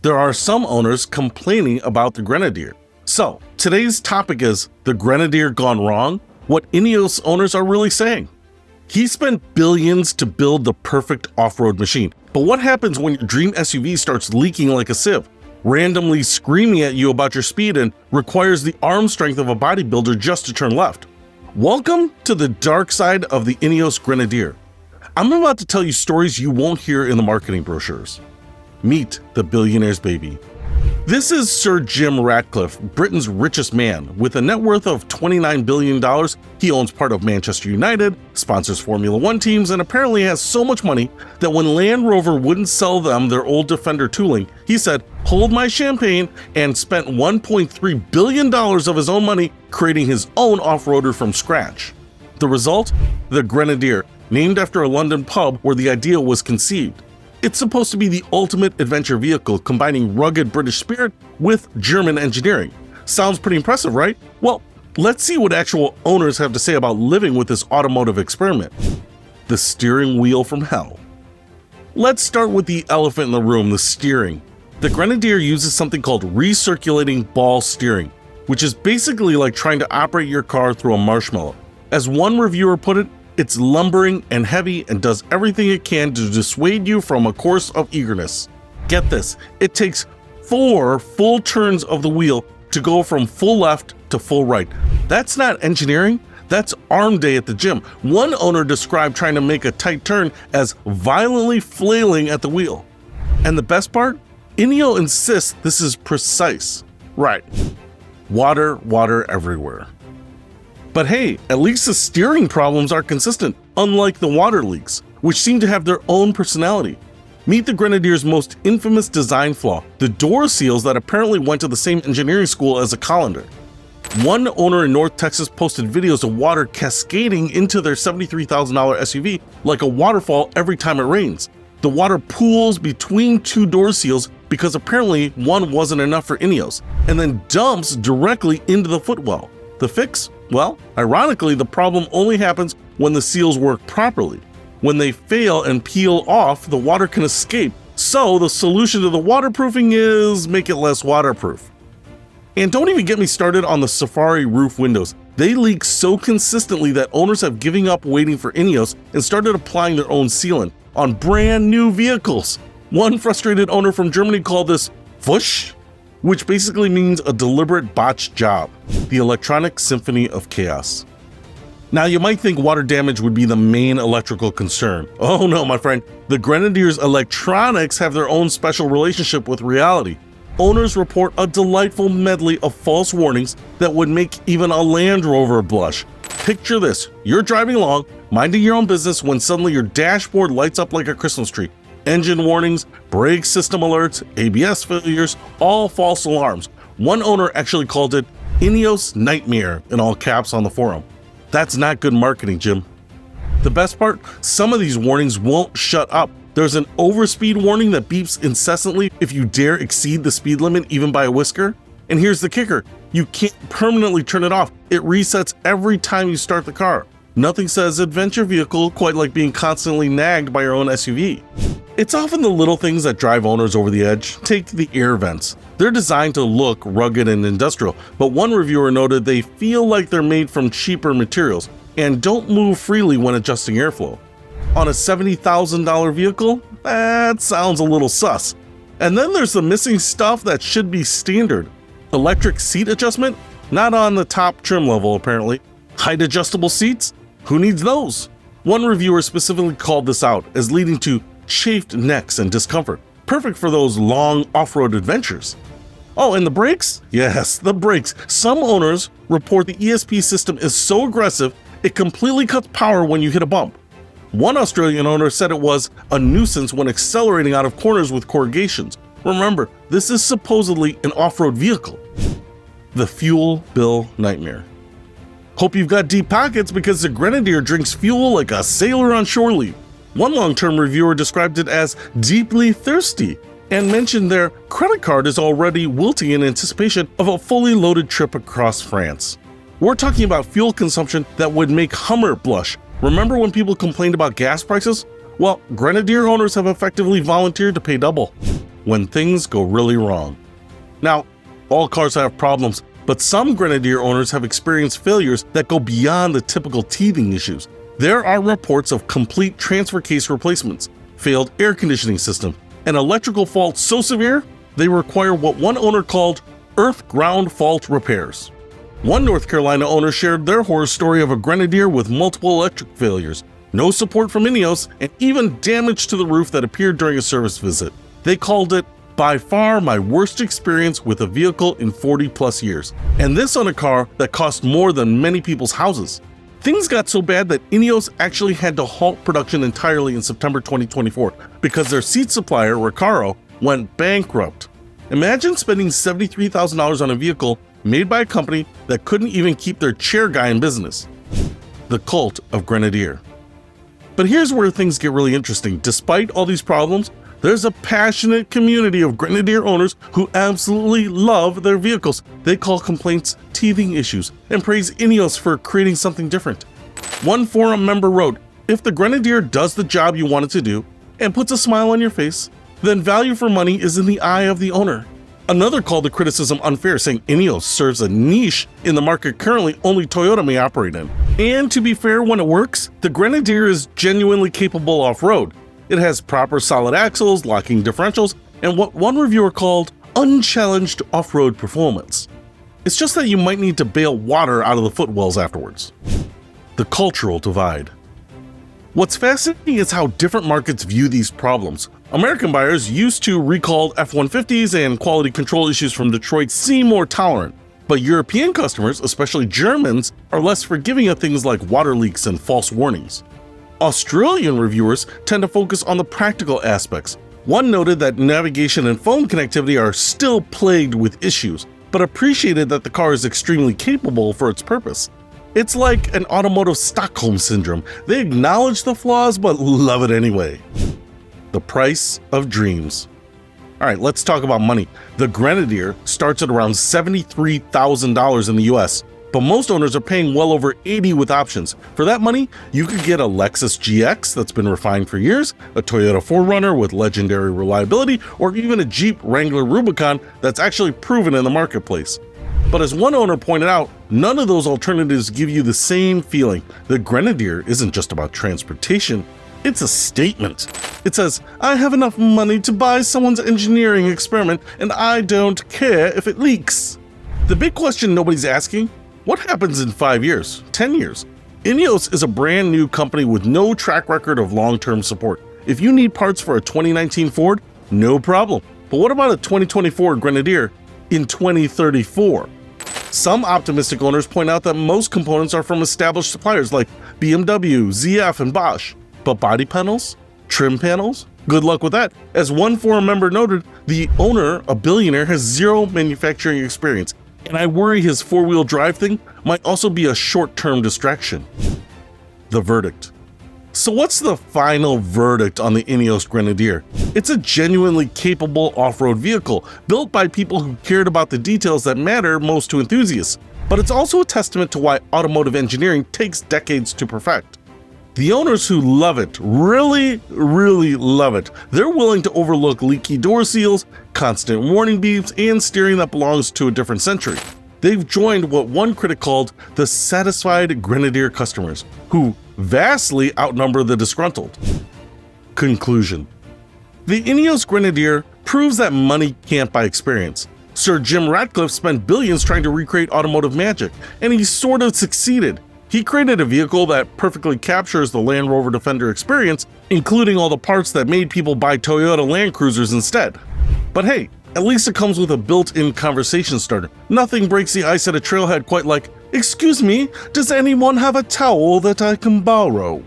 there are some owners complaining about the Grenadier. So, today's topic is the Grenadier gone wrong? What Ineos owners are really saying. He spent billions to build the perfect off-road machine. But what happens when your dream SUV starts leaking like a sieve, randomly screaming at you about your speed and requires the arm strength of a bodybuilder just to turn left? Welcome to the dark side of the Ineos Grenadier. I'm about to tell you stories you won't hear in the marketing brochures. Meet the billionaire's baby. This is Sir Jim Ratcliffe, Britain's richest man. With a net worth of $29 billion, he owns part of Manchester United, sponsors Formula One teams, and apparently has so much money that when Land Rover wouldn't sell them their old Defender tooling, he said, "Hold my champagne," and spent $1.3 billion of his own money creating his own off-roader from scratch. The result? The Grenadier, named after a London pub where the idea was conceived. It's supposed to be the ultimate adventure vehicle, combining rugged British spirit with German engineering. Sounds pretty impressive, right? Well, let's see what actual owners have to say about living with this automotive experiment. The steering wheel from hell. Let's start with the elephant in the room, the steering. The Grenadier uses something called recirculating ball steering, which is basically like trying to operate your car through a marshmallow. As one reviewer put it, it's lumbering and heavy and does everything it can to dissuade you from a course of eagerness. Get this, it takes 4 full turns of the wheel to go from full left to full right. That's not engineering, that's arm day at the gym. One owner described trying to make a tight turn as violently flailing at the wheel. And the best part? Ineos insists this is precise. Right. Water everywhere. But hey, at least the steering problems are consistent, unlike the water leaks, which seem to have their own personality. Meet the Grenadier's most infamous design flaw, the door seals that apparently went to the same engineering school as a colander. One owner in North Texas posted videos of water cascading into their $73,000 SUV like a waterfall every time it rains. The water pools between 2 door seals because apparently one wasn't enough for Ineos, and then dumps directly into the footwell. The fix? Well, ironically, the problem only happens when the seals work properly. When they fail and peel off, the water can escape. So the solution to the waterproofing is make it less waterproof. And don't even get me started on the Safari roof windows. They leak so consistently that owners have given up waiting for Ineos and started applying their own sealant on brand new vehicles. One frustrated owner from Germany called this Fusch, which basically means a deliberate botched job. The electronic symphony of chaos. Now you might think water damage would be the main electrical concern. Oh no, my friend. The Grenadier's electronics have their own special relationship with reality. Owners report a delightful medley of false warnings that would make even a Land Rover blush. Picture this, you're driving along, minding your own business when suddenly your dashboard lights up like a Christmas tree. Engine warnings, brake system alerts, ABS failures, all false alarms. One owner actually called it Ineos Nightmare in all caps on the forum. That's not good marketing, Jim. The best part? Some of these warnings won't shut up. There's an overspeed warning that beeps incessantly if you dare exceed the speed limit even by a whisker. And here's the kicker, you can't permanently turn it off. It resets every time you start the car. Nothing says adventure vehicle quite like being constantly nagged by your own SUV. It's often the little things that drive owners over the edge. Take the air vents. They're designed to look rugged and industrial, but one reviewer noted they feel like they're made from cheaper materials and don't move freely when adjusting airflow. On a $70,000 vehicle, that sounds a little sus. And then there's the missing stuff that should be standard. Electric seat adjustment? Not on the top trim level apparently. Height adjustable seats? Who needs those? One reviewer specifically called this out as leading to chafed necks and discomfort, perfect for those long off-road adventures. Oh, and the brakes? Yes, the brakes. Some owners report the ESP system is so aggressive, it completely cuts power when you hit a bump. One Australian owner said it was a nuisance when accelerating out of corners with corrugations. Remember, this is supposedly an off-road vehicle. The fuel bill nightmare. Hope you've got deep pockets because the Grenadier drinks fuel like a sailor on shore leave. One long-term reviewer described it as deeply thirsty and mentioned their credit card is already wilting in anticipation of a fully loaded trip across France. We're talking about fuel consumption that would make Hummer blush. Remember when people complained about gas prices? Well, Grenadier owners have effectively volunteered to pay double. when things go really wrong. Now, all cars have problems, but some Grenadier owners have experienced failures that go beyond the typical teething issues. There are reports of complete transfer case replacements, failed air conditioning system, and electrical faults so severe they require what one owner called earth-ground fault repairs. One North Carolina owner shared their horror story of a Grenadier with multiple electric failures, no support from Ineos, and even damage to the roof that appeared during a service visit. They called it, "By far my worst experience with a vehicle in 40 plus years." And this on a car that cost more than many people's houses. Things got so bad that Ineos actually had to halt production entirely in September 2024 because their seat supplier, Recaro, went bankrupt. Imagine spending $73,000 on a vehicle made by a company that couldn't even keep their chair guy in business. The cult of Grenadier. But here's where things get really interesting. Despite all these problems, there's a passionate community of Grenadier owners who absolutely love their vehicles. They call complaints teething issues and praise Ineos for creating something different. One forum member wrote, "If the Grenadier does the job you want it to do and puts a smile on your face, then value for money is in the eye of the owner." Another called the criticism unfair, saying Ineos serves a niche in the market currently only Toyota may operate in. And to be fair, when it works, the Grenadier is genuinely capable off-road. It has proper solid axles, locking differentials, and what one reviewer called unchallenged off-road performance. It's just that you might need to bail water out of the footwells afterwards. The cultural divide. What's fascinating is how different markets view these problems. American buyers used to recalled F-150s and quality control issues from Detroit seem more tolerant, but European customers, especially Germans, are less forgiving of things like water leaks and false warnings. Australian reviewers tend to focus on the practical aspects. One noted that navigation and phone connectivity are still plagued with issues, but appreciated that the car is extremely capable for its purpose. It's like an automotive Stockholm syndrome. They acknowledge the flaws but love it anyway. The price of dreams. All right, let's talk about money. The Grenadier starts at around $73,000 in the US, but most owners are paying well over $80,000 with options. For that money, you could get a Lexus GX that's been refined for years, a Toyota 4Runner with legendary reliability, or even a Jeep Wrangler Rubicon that's actually proven in the marketplace. But as one owner pointed out, none of those alternatives give you the same feeling. The Grenadier isn't just about transportation, it's a statement. It says, "I have enough money to buy someone's engineering experiment, and I don't care if it leaks." The big question nobody's asking, what happens in 5 years, 10 years? Ineos is a brand new company with no track record of long-term support. If you need parts for a 2019 Ford, no problem. But what about a 2024 Grenadier in 2034? Some optimistic owners point out that most components are from established suppliers like BMW, ZF, and Bosch. But body panels? Trim panels? Good luck with that. As one forum member noted, the owner, a billionaire, has zero manufacturing experience, and I worry his four-wheel drive thing might also be a short-term distraction. The verdict. So what's the final verdict on the Ineos Grenadier? It's a genuinely capable off-road vehicle, built by people who cared about the details that matter most to enthusiasts. But it's also a testament to why automotive engineering takes decades to perfect. The owners who love it, really love it, they're willing to overlook leaky door seals, constant warning beeps, and steering that belongs to a different century. They've joined what one critic called the satisfied Grenadier customers, who vastly outnumber the disgruntled. Conclusion. The Ineos Grenadier proves that money can't buy experience. Sir Jim Ratcliffe spent billions trying to recreate automotive magic, and he sort of succeeded. He created a vehicle that perfectly captures the Land Rover Defender experience, including all the parts that made people buy Toyota Land Cruisers instead. But hey, at least it comes with a built-in conversation starter. Nothing breaks the ice at a trailhead quite like, "Excuse me, does anyone have a towel that I can borrow?"